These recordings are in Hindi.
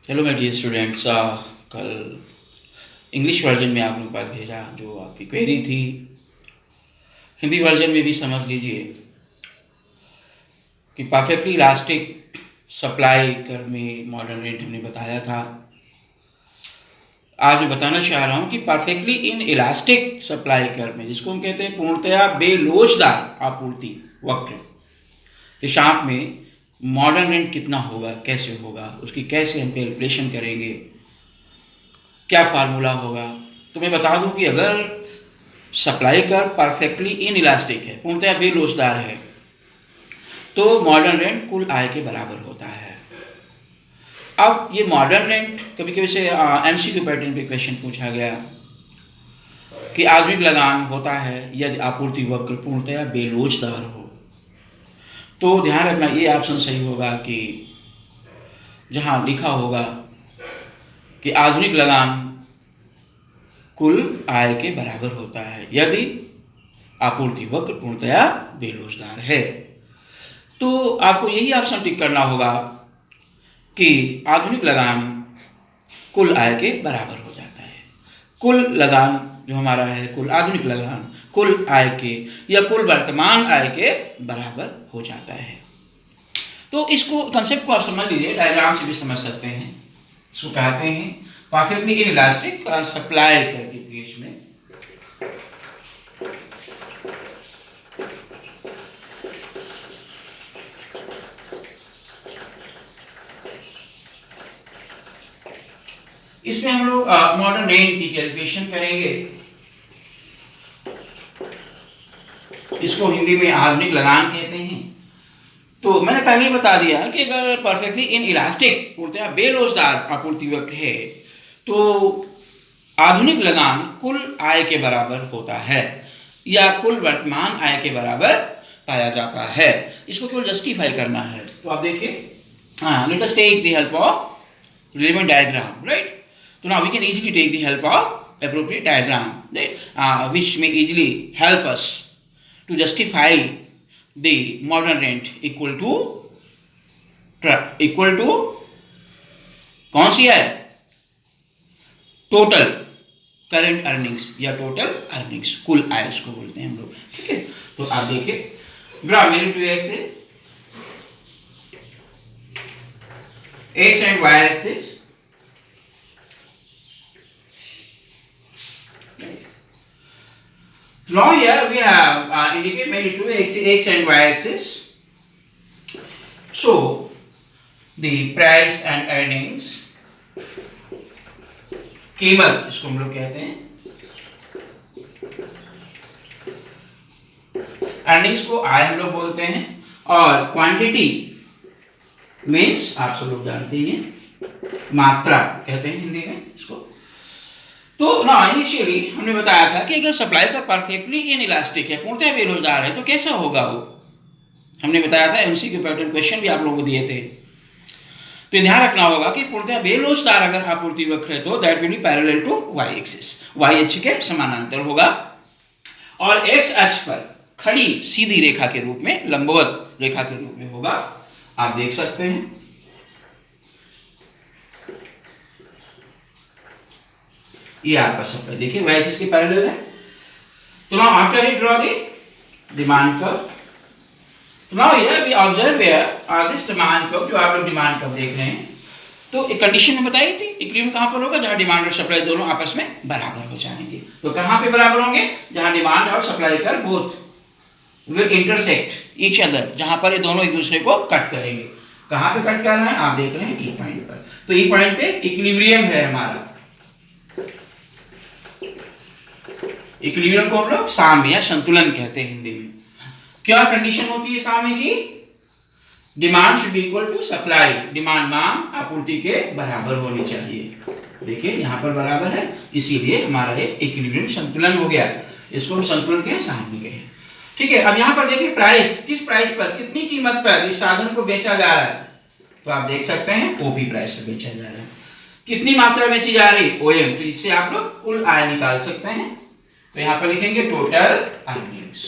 Hello my dear students. कल इंग्लिश वर्जन में आप लोगों के पास भेजा जो आपकी क्वेरी थी, हिंदी वर्जन में भी समझ लीजिए कि परफेक्टली इलास्टिक सप्लाई कर्व में मॉडर्न रेट हमने बताया था। आज मैं बताना चाह रहा हूँ कि perfectly in elastic supply curve में, जिसको हम कहते हैं पूर्णतया बेलोचदार आपूर्ति वक्र के साथ में मॉडर्न रेंट कितना होगा, कैसे होगा, उसकी कैसे हम कैलकुलेशन करेंगे, क्या फार्मूला होगा। तो मैं बता दूं कि अगर supply curve perfectly in elastic है, पूर्णतः बेलोचदार है, तो मॉडर्न रेंट कुल आय के बराबर होता है। अब ये मॉडर्न रेंट कभी कभी से एमसीक्यू पैटर्न पे क्वेश्चन पूछा गया कि आधुनिक लगान होता है यदि आपूर्ति वक्र पूर्णतः बेलोचदार हो। तो ध्यान रखना ये ऑप्शन सही होगा कि जहाँ लिखा होगा कि आधुनिक लगान कुल आय के बराबर होता है यदि आपूर्ति वक्र पूर्णतया बेलोचदार है। तो आपको यही ऑप्शन टिक करना होगा कि आधुनिक लगान कुल आय के बराबर हो जाता है। कुल लगान जो हमारा है, कुल आधुनिक लगान कुल आय के या कुल वर्तमान आय के बराबर हो जाता है। तो इसको कंसेप्ट को आप समझ लीजिए, डायग्राम से भी समझ सकते हैं। इसको कहते हैं परफेक्टली इनइलास्टिक सप्लाई कर्व के केस में इसमें हम लोग मॉडर्न रेंट की कैलकुलेशन करेंगे। इसको हिंदी में आधुनिक लगान कहते हैं। तो मैंने पहले ही बता दिया कि अगर परफेक्टली इन इलास्टिक पूर्णतः बेलोचदार आपूर्ति वक्र है तो आधुनिक लगान कुल आय के बराबर होता है या कुल वर्तमान आय के बराबर पाया जाता है। इसको केवल जस्टिफाई करना है। तो आप देखिए, let us take the help of relevant diagram, right? So now we can easily take the help of appropriate diagram, right? Which may easily help us to justify the modern rent equal to कौन सी है? टोटल करंट अर्निंग्स या टोटल अर्निंग्स, कुल आय इसको बोलते हैं हम लोग, ठीक है? तो आप देखिए, ड्रा मेरी two X and Y axis. Now here we have indicate mainly two x and y axis. So the price and earnings, कीमत इसको हम लोग कहते हैं, अर्निंग्स को आय हम लोग बोलते हैं, और क्वांटिटी मीन्स आप सब लोग जानते हैं मात्रा कहते हैं हिंदी में इसको। तो ना इनिशियली हमने बताया था कि अगर सप्लाई का परफेक्टली इनइलास्टिक है, पूर्णतः बेरोजगार है, तो कैसा होगा वो। हमने बताया था एमसीक्यू पैटर्न क्वेश्चन भी आप लोगों को दिए थे। तो ध्यान रखना होगा कि पूर्णतः बेलोचदार अगर आपूर्ति वक्र है तो that will be parallel to Y axis, Y अक्ष के समानांतर होगा, और एक्स अक्ष पर खड़ी सीधी रेखा के रूप में, लंबवत रेखा के रूप में होगा। आप देख सकते हैं ये आपका सप्लाई, देखिए वाई एक्सिस के पैरेलल है। तो now after he draw the demand curve. तो now here we observe here this demand curve, जो आप लोग डिमांड कर्व देख रहे हैं। तो एक कंडीशन में बताई थी इक्विलिब्रियम कहां पर होगा, जहां डिमांड और सप्लाई दोनों आपस में बराबर हो जाएंगे। तो कहां पे बराबर होंगे? जहां डिमांड और supply curve both will intersect each other, जहां पर ये दोनों एक दूसरे को कट करेंगे। कहां पे कट कर रहे हैं? आप देख रहे हैं ई पॉइंट पर। तो ई पॉइंट पे इक्विलिब्रियम है हमारा। इक्विलिब्रियम को हम लोग साम्य या संतुलन कहते हैं हिंदी में। क्या कंडीशन होती है साम्य की? Demand should be equal to supply, demand मांग आपूर्ति के बराबर होनी चाहिए। देखिए यहाँ पर बराबर है, इसीलिए हमारा ये इक्विलिब्रियम संतुलन हो गया। इसको हम संतुलन के साम्य कहें, ठीक है? अब यहाँ पर देखिए प्राइस, किस प्राइस पर, कितनी कीमत पर इस साधन को बेचा जा रहा है। तो आप देख सकते हैं ओपी प्राइस पर बेचा जा रहा है। कितनी मात्रा बेची जा रही? ओएम। तो इससे आप लोग कुल आय निकाल सकते हैं। तो यहां पर लिखेंगे टोटल अर्निंग्स।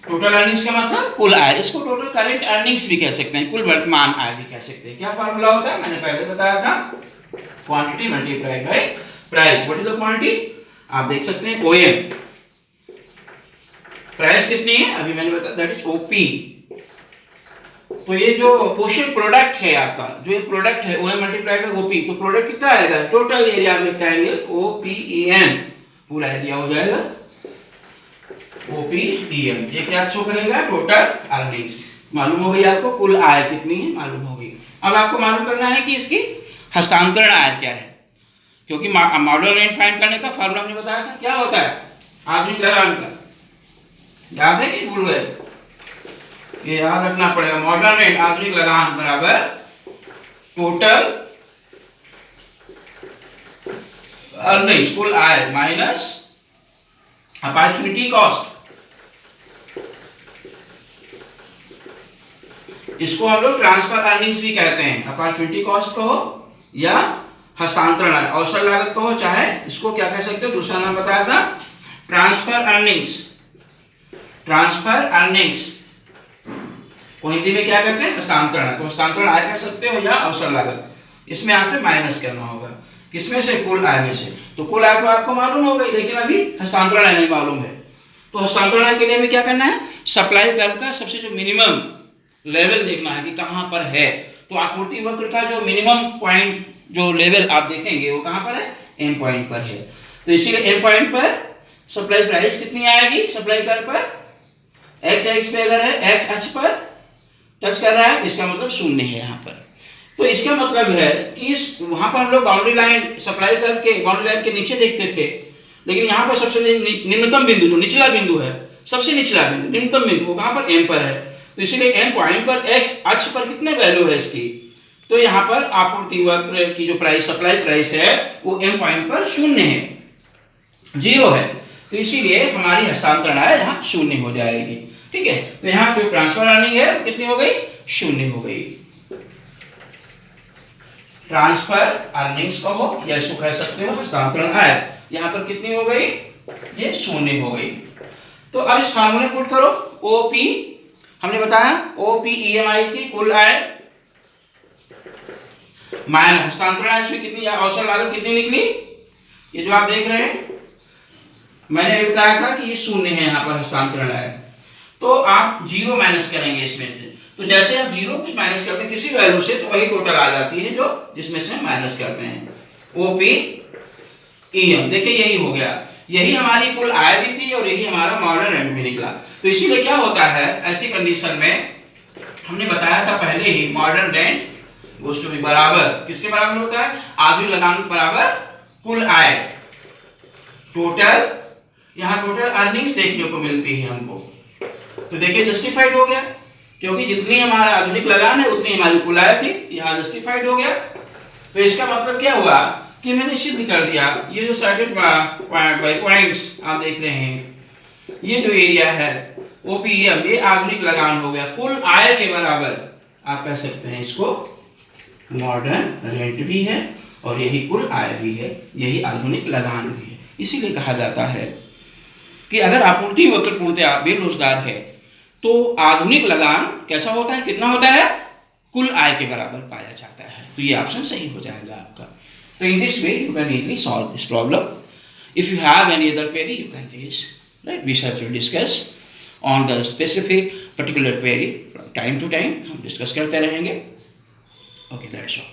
टोटल अर्निंग्स का मतलब कुल आय, इसको टोटल करेंट अर्निंग्स भी कह सकते हैं, कुल वर्तमान आय भी कह सकते हैं। क्या फार्मूला होता है, मैंने पहले बताया था, quantity multiplied by price. What is the quantity, आप देख सकते हैं OM, प्राइस कितनी है अभी मैंने बताया, दैट इज OP। तो ये जो पोषण प्रोडक्ट है आपका, जो ये प्रोडक्ट है OM मल्टीप्लाइड बाय OP, तो प्रोडक्ट कितना आएगा, टोटल एरिया आप रेक्टेंगल OPEM, पूरा एरिया हो जाएगा OPEM। ये क्या शो करेगा, टोटल अर्निंग्स। मालूम हो गई आपको कुल आय कितनी है, मालूम हो गई। अब आपको मालूम करना है कि इसकी हस्तांतरण आय क्या है, क्योंकि मॉडल रेंट फाइंड करने का फॉर्मूला हमने बताया था, क्या होता है, आधुनिक लगान का, याद है कि भूल गए, ये याद रखना पड़ेगा। मॉडर्न रेट आधुनिक लगान बराबर टोटल अर्निंग्स कुल आय माइनस अपॉर्चुनिटी कॉस्ट। इसको हम लोग ट्रांसफर अर्निंग्स भी कहते हैं, अपॉर्चुनिटी कॉस्ट कहो या हस्तांतरण आय, अवसर लागत कहो, चाहे इसको क्या कह सकते हो, दूसरा नाम बताया था ट्रांसफर अर्निंग्स। ट्रांसफर अर्निंग्स को हिंदी में क्या कहते हैं, हस्तांतरण। तो हस्तांतरण आय कह सकते हो या अवसर लागत। इसमें आपसे माइनस करना होगा, किसमें से, कुल आय में से। तो कुल आय तो आपको मालूम हो गई, लेकिन अभी हस्तांतरण आय नहीं मालूम है। तो हस्तांतरण आय के लिए हमें क्या करना है, सप्लाई कर्व का सबसे जो मिनिमम लेवल देखना है कि कहां पर है। तो आपूर्ति वक्र का जो मिनिमम पॉइंट, जो लेवल आप देखेंगे वो कहां पर है, एम पॉइंट पर है। तो इसीलिए एम पॉइंट पर सप्लाई प्राइस कितनी आएगी, सप्लाई कर्व पर एक्स एक्स पे अगर है, एक्स अक्ष पर टच कर रहा है, इसका मतलब शून्य है यहाँ पर। तो इसका मतलब है कि इस वहां पर हम लोग बाउंड्री लाइन सप्लाई कर्व के बाउंड्री लाइन के नीचे देखते थे, लेकिन यहाँ पर सबसे निम्नतम बिंदु, जो निचला बिंदु है, सबसे निचला बिंदु, निम्नतम बिंदु, वो कहां पर, एम पर है। तो इसीलिए एम पॉइंट पर एक्स अक्ष पर कितने वैल्यू है इसकी, तो यहाँ पर आपूर्ति वक्र की जो प्राइस, सप्लाई प्राइस है, वो एम पॉइंट पर शून्य है, 0 है। तो इसीलिए हमारी हस्तांतरण आय यहाँ शून्य हो जाएगी। ठीक है, तो यहाँ जो ट्रांसफर अर्निंग है वो कितनी हो गई, शून्य हो गई। ट्रांसफर अर्निंग्स कहो या इसको कह सकते हो हस्तांतरण आय, यहाँ पर कितनी हो गई, ये शून्य हो गई। तो अब इस फार्मूले पुट करो, ओपी हमने बताया OPEM आई थी कुल आय, माइनस हस्तांतरण आय, इसमें कितनी अवसर लागत कितनी निकली, ये जो आप देख रहे हैं, मैंने बताया था कि ये शून्य है यहाँ पर हस्तांतरण आय। तो आप 0 माइनस करेंगे इसमें से, तो जैसे आप 0 कुछ माइनस करते हैं किसी वैल्यू से, तो वही टोटल आ जाती है जो जिसमें से माइनस करते हैं, OPEM। देखिए यही हो गया, यही हमारी कुल आय भी थी और यही हमारा मॉडर्न रेंट भी निकला। तो इसीलिए क्या होता है ऐसी कंडीशन में, हमने बताया था पहले ही, modern rent goes to be बराबर किसके बराबर होता है, आधुनिक लगान बराबर कुल आय, टोटल, यहाँ टोटल अर्निंग्स देखने को मिलती है हमको। तो देखिए जस्टिफाइड हो गया, क्योंकि जितनी हमारा आधुनिक लगान है उतनी हमारी कुल आय थी, यहाँ जस्टिफाइड हो गया। तो इसका मतलब क्या हुआ कि मैंने सिद्ध कर दिया, ये जो सर्टेन बाय पॉइंट्स आप देख रहे हैं, ये जो एरिया है OPEM, ये आधुनिक लगान हो गया, कुल आय के बराबर आप कह सकते हैं इसको, मॉडर्न रेंट भी है और यही कुल आय भी है, यही आधुनिक लगान भी है। इसीलिए कहा जाता है कि अगर आपूर्ति वक्र पूर्णतया बेरोजगार है तो आधुनिक लगान कैसा होता है, कितना होता है, कुल आय के बराबर पाया जाता है। तो ये ऑप्शन सही हो जाएगा आपका। तो in this way you can easily solve this problem. If you have any other query you can raise, right? We shall discuss on the specific particular query from time to time, हम डिस्कस करते रहेंगे। Okay, that's all.